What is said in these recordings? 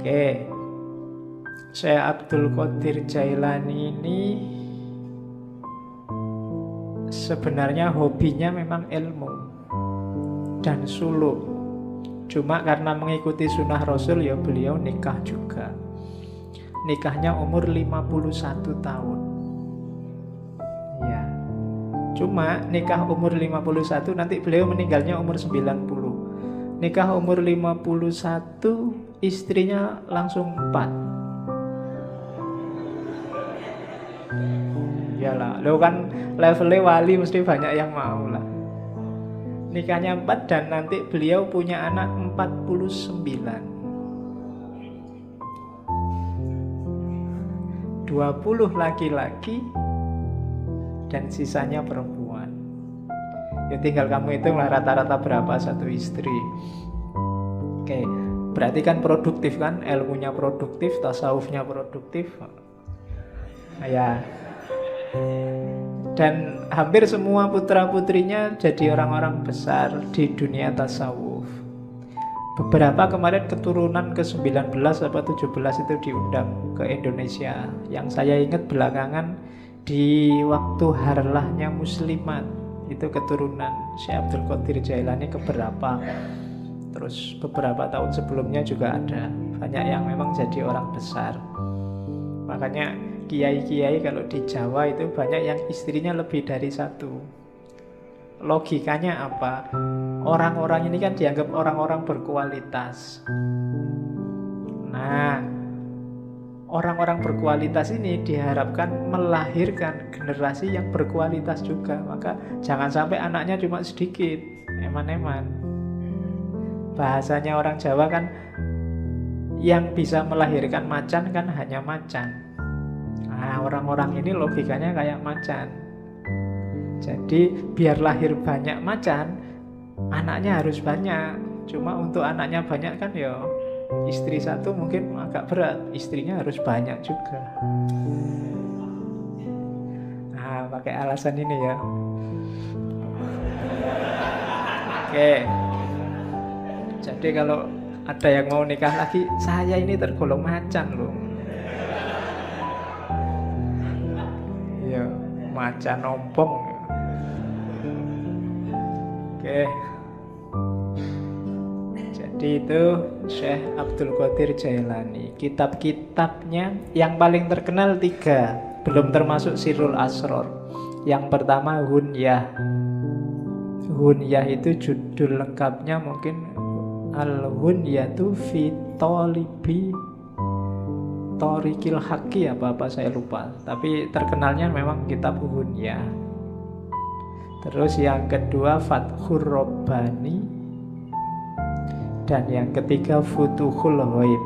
Oke, Syekh Abdul Qadir Jailani ini sebenarnya hobinya memang ilmu dan suluk. Cuma karena mengikuti sunnah Rasul ya beliau nikah juga. Nikahnya umur 51 tahun. Ya. Cuma nikah umur 51, nanti beliau meninggalnya umur 90. Nikah umur 51, istrinya langsung 4. Iyalah, lo kan levelnya wali mesti banyak yang mau lah. Nikahnya 4 dan nanti beliau punya anak 49. 20 laki-laki dan sisanya perempuan. Ya tinggal kamu hitunglah rata-rata berapa satu istri. Oke, berarti kan produktif kan? Ilmunya produktif, tasawufnya produktif. Ya. Dan hampir semua putra-putrinya jadi orang-orang besar di dunia tasawuf. Beberapa kemarin keturunan ke-19 atau 17 itu diundang ke Indonesia. Yang saya ingat belakangan di waktu harlahnya Muslimat, itu keturunan Syekh Abdul Qadir Jailani keberapa. Terus beberapa tahun sebelumnya juga ada. Banyak yang memang jadi orang besar. Makanya kiai-kiai kalau di Jawa itu banyak yang istrinya lebih dari satu. Logikanya apa? Orang-orang ini kan dianggap orang-orang berkualitas. Nah, orang-orang berkualitas ini diharapkan melahirkan generasi yang berkualitas juga. Maka jangan sampai anaknya cuma sedikit, eman-eman. Bahasanya orang Jawa kan, yang bisa melahirkan macan kan hanya macan. Nah, orang-orang ini logikanya kayak macan. Jadi biar lahir banyak macan, anaknya harus banyak. Cuma untuk anaknya banyak kan ya istri satu mungkin agak berat, istrinya harus banyak juga. Nah, pakai alasan ini ya. Oke. Jadi kalau ada yang mau nikah lagi, saya ini tergolong macan loh. Ya, macan ompong. Oke. Jadi itu Syekh Abdul Qadir Jailani. Kitab-kitabnya yang paling terkenal 3, belum termasuk Sirrul Asror. Yang pertama Hunyah. Hunyah itu judul lengkapnya mungkin Al-Hunyatu fi Tolibi Torikil Haqi, apa-apa saya lupa. Tapi terkenalnya memang kitab Hunyah. Terus yang kedua Fathur Rabbani. Dan yang ketiga Futuhul Ghaib.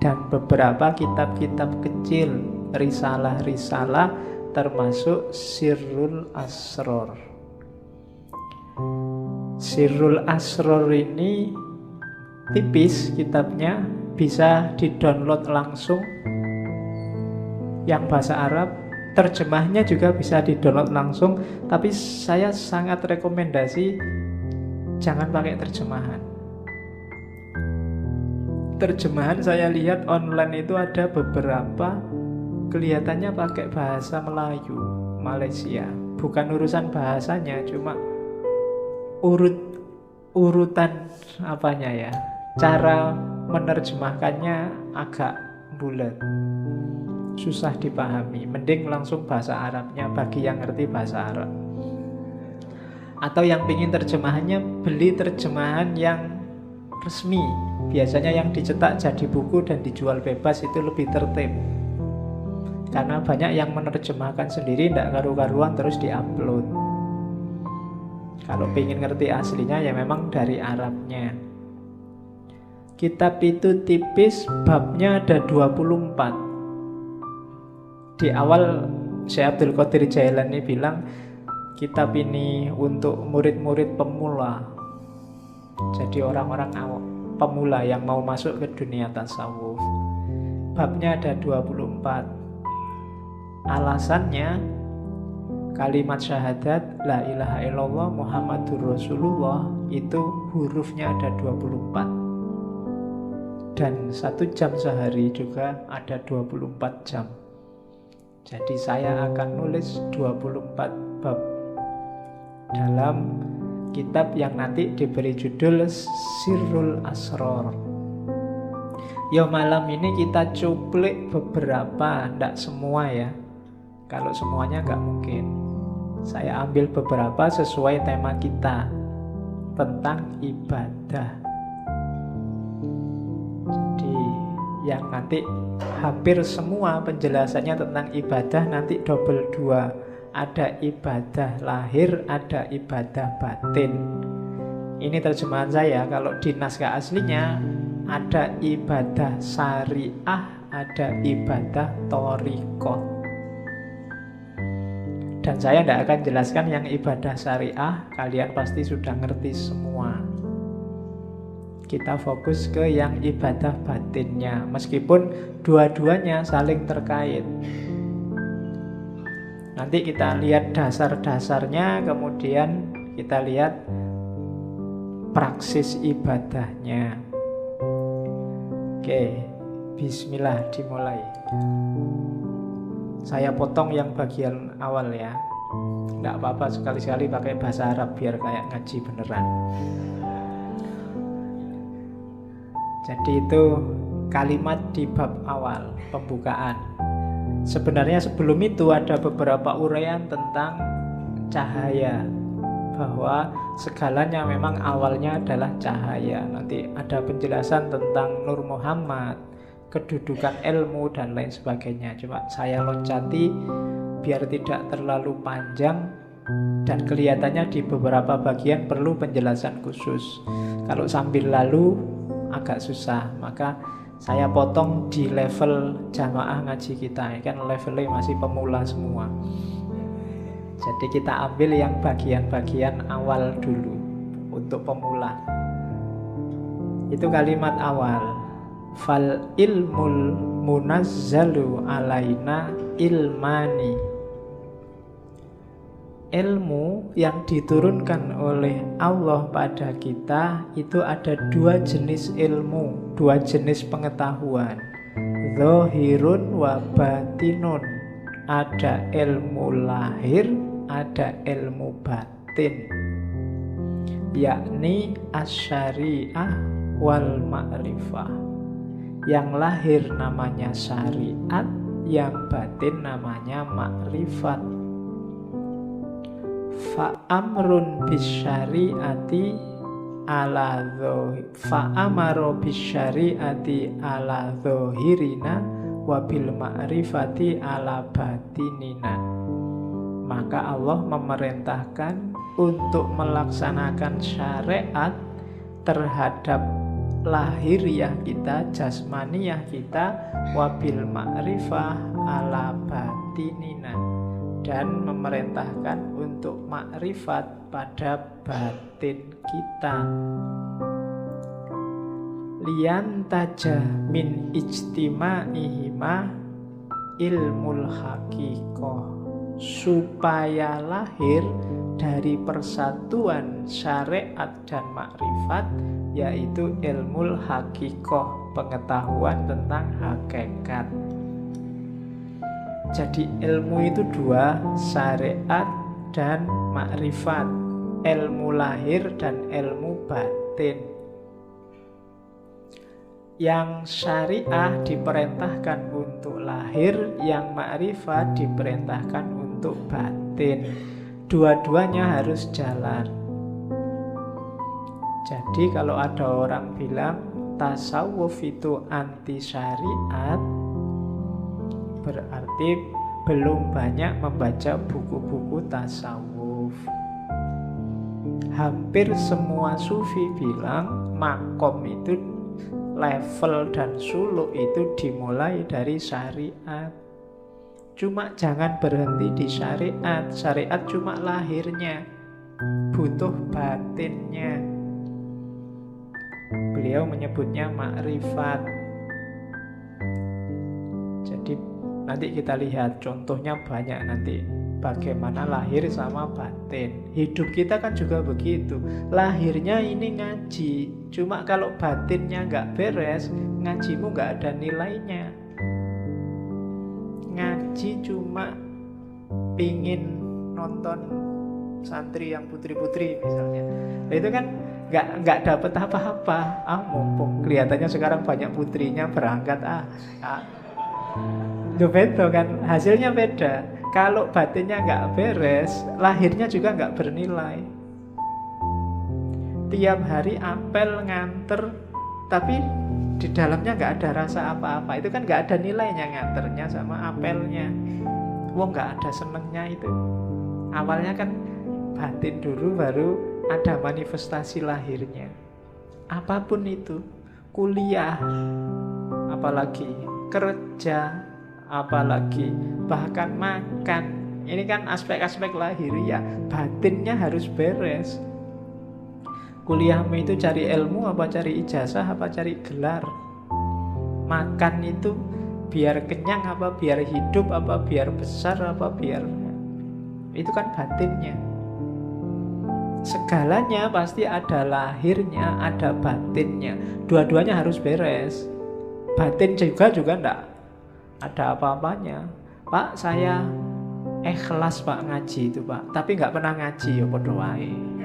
Dan beberapa kitab-kitab kecil, risalah-risalah, termasuk Sirrul Asror. Sirrul Asror ini tipis kitabnya, bisa di-download langsung. Yang bahasa Arab, terjemahnya juga bisa di-download langsung. Tapi saya sangat rekomendasi jangan pakai terjemahan. Terjemahan saya lihat online itu ada beberapa kelihatannya pakai bahasa Melayu Malaysia. Bukan urusan bahasanya, cuma urutan apanya ya, cara menerjemahkannya agak bulat, susah dipahami. Mending langsung bahasa Arabnya bagi yang ngerti bahasa Arab. Atau yang pingin terjemahannya, beli terjemahan yang resmi. Biasanya yang dicetak jadi buku dan dijual bebas, itu lebih tertib. Karena banyak yang menerjemahkan sendiri, tidak karu-karuan terus diupload. Kalau pengen ngerti aslinya ya memang dari Arabnya. Kitab itu tipis, babnya ada 24. Di awal Syekh Abdul Qadir Jailani bilang kitab ini untuk murid-murid pemula. Jadi orang-orang pemula yang mau masuk ke dunia tasawuf. Babnya ada 24. Alasannya kalimat syahadat la ilaha illallah Muhammadur Rasulullah itu hurufnya ada 24. dan 1 jam sehari juga ada 24 jam. Jadi saya akan nulis 24 bab dalam kitab yang nanti diberi judul Sirrul Asror. Ya malam ini kita cuplik beberapa, tidak semua ya. Kalau semuanya nggak mungkin. Saya ambil beberapa sesuai tema kita tentang ibadah. Jadi yang nanti hampir semua penjelasannya tentang ibadah nanti double 2. Ada ibadah lahir, ada ibadah batin. Ini terjemahan saya. Kalau di naskah aslinya ada ibadah syariah, ada ibadah thariqah. Dan saya tidak akan jelaskan yang ibadah syariah, kalian pasti sudah ngerti semua. Kita fokus ke yang ibadah batinnya, meskipun dua-duanya saling terkait. Nanti kita lihat dasar-dasarnya, kemudian kita lihat praksis ibadahnya. Oke, bismillah, dimulai. Saya potong yang bagian awal ya. Tidak apa-apa, sekali-sekali pakai bahasa Arab biar kayak ngaji beneran. Jadi itu kalimat di bab awal, pembukaan. Sebenarnya sebelum itu ada beberapa uraian tentang cahaya, bahwa segalanya memang awalnya adalah cahaya. Nanti ada penjelasan tentang Nur Muhammad, kedudukan ilmu dan lain sebagainya. Coba saya loncati biar tidak terlalu panjang dan kelihatannya di beberapa bagian perlu penjelasan khusus. Kalau sambil lalu agak susah, maka saya potong di level jamaah ngaji kita. Kan levelnya masih pemula semua. Jadi kita ambil yang bagian-bagian awal dulu untuk pemula. Itu kalimat awal. Fal ilmul munazzalu alaina ilmani. Ilmu yang diturunkan oleh Allah pada kita itu ada 2 jenis ilmu, 2 jenis pengetahuan. Zahirun wa batinun. Ada ilmu lahir, ada ilmu batin. Yakni asyariah wal ma'rifah. Yang lahir namanya syariat, yang batin namanya makrifat. Fa'amrun bisyariati ala dhohir, fa'amaro bisyariati ala dhohirina wabil ma'rifati ala batinina. Maka Allah memerintahkan untuk melaksanakan syariat terhadap lahiriah kita, jasmaniah kita, wabil ma'rifah ala batinina, dan memerintahkan untuk makrifat pada batin kita. Liantaja min ijtima'ihima ilmul haqiqah, supaya lahir dari persatuan syariat dan makrifat, yaitu ilmul haqiqah, pengetahuan tentang hakikat. Jadi ilmu itu 2, syariat dan makrifat, ilmu lahir dan ilmu batin. Yang syariah diperintahkan untuk lahir, yang makrifat diperintahkan untuk batin. Dua-duanya harus jalan. Jadi kalau ada orang bilang tasawuf itu anti syariat, berarti belum banyak membaca buku-buku tasawuf. Hampir semua sufi bilang makom itu, level dan suluk itu dimulai dari syariat. Cuma jangan berhenti di syariat. Syariat cuma lahirnya, butuh batinnya. Beliau menyebutnya makrifat. Jadi nanti kita lihat contohnya banyak nanti, bagaimana lahir sama batin. Hidup kita kan juga begitu. Lahirnya ini ngaji, Cuma kalau batinnya nggak beres, ngajimu nggak ada nilainya. Ngaji cuma pingin nonton santri yang putri-putri misalnya, nah, itu kan nggak dapet apa-apa. Mumpung kelihatannya sekarang banyak putrinya berangkat, itu beda kan, hasilnya beda. Kalau batinnya nggak beres, lahirnya juga nggak bernilai. Tiap hari apel nganter, tapi di dalamnya nggak ada rasa apa-apa. Itu kan nggak ada nilainya nganternya sama apelnya. Wong nggak ada senengnya itu. Awalnya kan batin dulu, baru ada manifestasi lahirnya. Apapun itu, kuliah, apalagi kerja, apalagi bahkan makan. Ini kan aspek-aspek lahiriah. Batinnya harus beres. Kuliahmu itu cari ilmu apa cari ijazah apa cari gelar? Makan itu biar kenyang apa biar hidup apa biar besar apa biar... Itu kan batinnya. Segalanya pasti ada lahirnya, ada batinnya. Dua-duanya harus beres. Batin juga enggak ada apa-apanya. Pak, saya ikhlas Pak ngaji itu Pak, tapi nggak pernah ngaji, ya podo wae.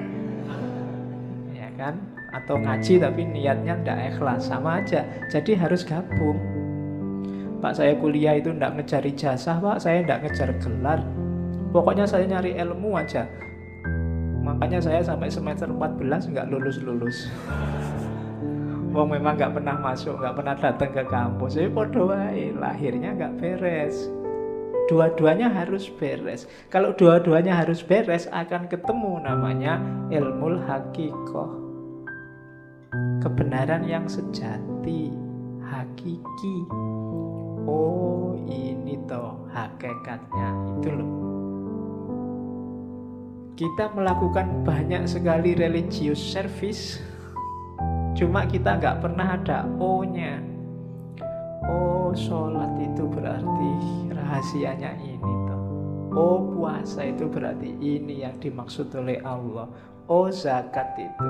Kan? Atau ngaji tapi niatnya tidak ikhlas, sama aja. Jadi harus gabung. Pak, saya kuliah itu tidak ngejar ijazah Pak, saya tidak ngejar gelar, pokoknya saya nyari ilmu aja. Makanya saya sampai semester 14 nggak lulus-lulus. Wong memang nggak pernah masuk, nggak pernah datang ke kampus. Jadi podo wae, lahirnya nggak beres. Dua-duanya harus beres. Kalau dua-duanya harus beres, akan ketemu namanya ilmul hakikoh, kebenaran yang sejati, hakiki. Oh, ini toh hakikatnya, itu loh. Kita melakukan banyak sekali religious service, cuma kita nggak pernah ada O-nya. Oh, sholat itu berarti rahasianya ini toh. Oh, puasa itu berarti ini yang dimaksud oleh Allah. Oh, zakat itu.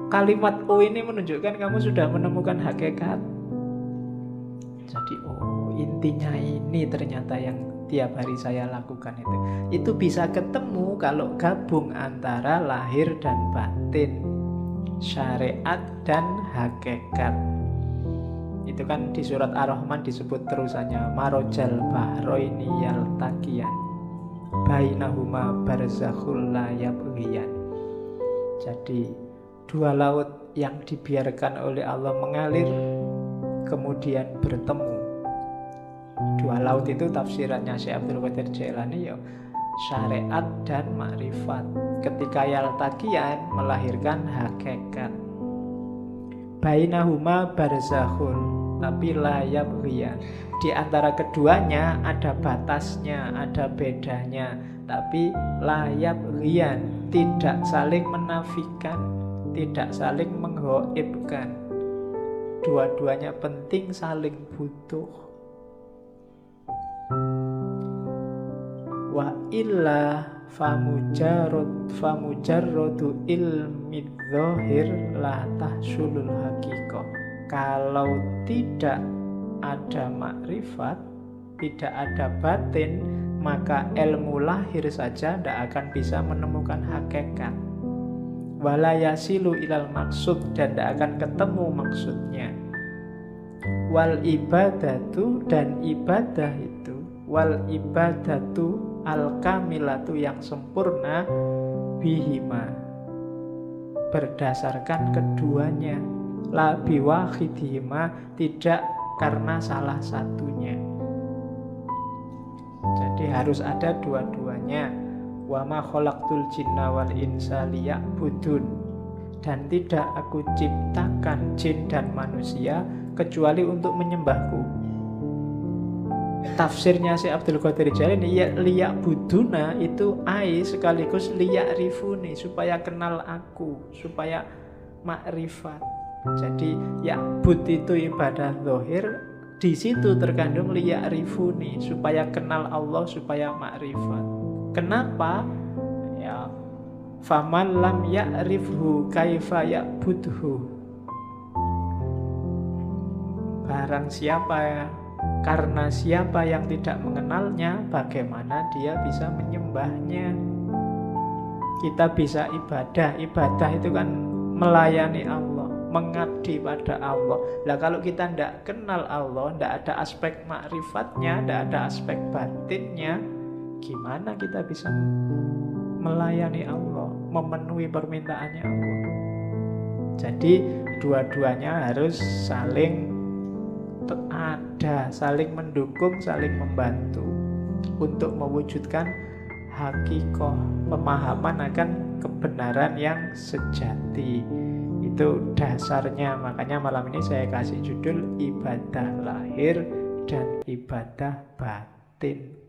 Kalimat O ini menunjukkan kamu sudah menemukan hakikat. Jadi intinya ini ternyata yang tiap hari saya lakukan itu. Itu bisa ketemu kalau gabung antara lahir dan batin, syariat dan hakikat. Itu kan di surat Ar-Rahman disebut terusannya marojal bahroini yaltaqiyan bainahuma barzakhul la yabghiyan. Jadi dua laut yang dibiarkan oleh Allah mengalir kemudian bertemu. Dua laut itu tafsirannya Syekh Abdul Qadir Jailani ya syariat dan makrifat. Ketika yaltaqiyan melahirkan hakikat. Bainahuma barzakhul, tapi la yabghiyan. Di antara keduanya ada batasnya, ada bedanya, tapi la yabghiyan, tidak saling menafikan, tidak saling menghoibkan. Dua-duanya penting, saling butuh. Wa illa famujarrodu ilmi dzahir la tahsulul haqiqah. Kalau tidak ada makrifat, tidak ada batin, maka ilmu lahir saja tidak akan bisa menemukan hakikat. Wala yasilu ilal maksud, dan tidak akan ketemu maksudnya. Wal ibadatu, dan ibadah itu, wal ibadatu al-kamilatu yang sempurna, bihima, berdasarkan keduanya, la biwahidihima, tidak karena salah satunya. Jadi harus ada dua-duanya. Wa ma khalaqtul jinna wal insa liya'budun, dan tidak aku ciptakan jin dan manusia kecuali untuk menyembahku. Tafsirnya Syekh Abdul Qadir Jailani liya'buduna itu sekaligus liya'rifuni, supaya kenal aku, supaya makrifat. Jadi ya'bud itu ibadah zahir, di situ terkandung liya'rifuni, supaya kenal Allah, supaya makrifat. Kenapa? Ya faman lam ya'rifhu kaifa ya'budhu. Barang siapa, karena siapa yang tidak mengenalnya, bagaimana dia bisa menyembahnya. Kita bisa ibadah. Ibadah itu kan melayani Allah, mengabdi pada Allah. Lah kalau kita tidak kenal Allah, tidak ada aspek makrifatnya, tidak ada aspek batinnya, gimana kita bisa melayani Allah, memenuhi permintaannya Allah? Jadi dua-duanya harus saling ada, saling mendukung, saling membantu untuk mewujudkan hakikoh, pemahaman akan kebenaran yang sejati. Itu dasarnya. Makanya malam ini saya kasih judul ibadah lahir dan ibadah batin.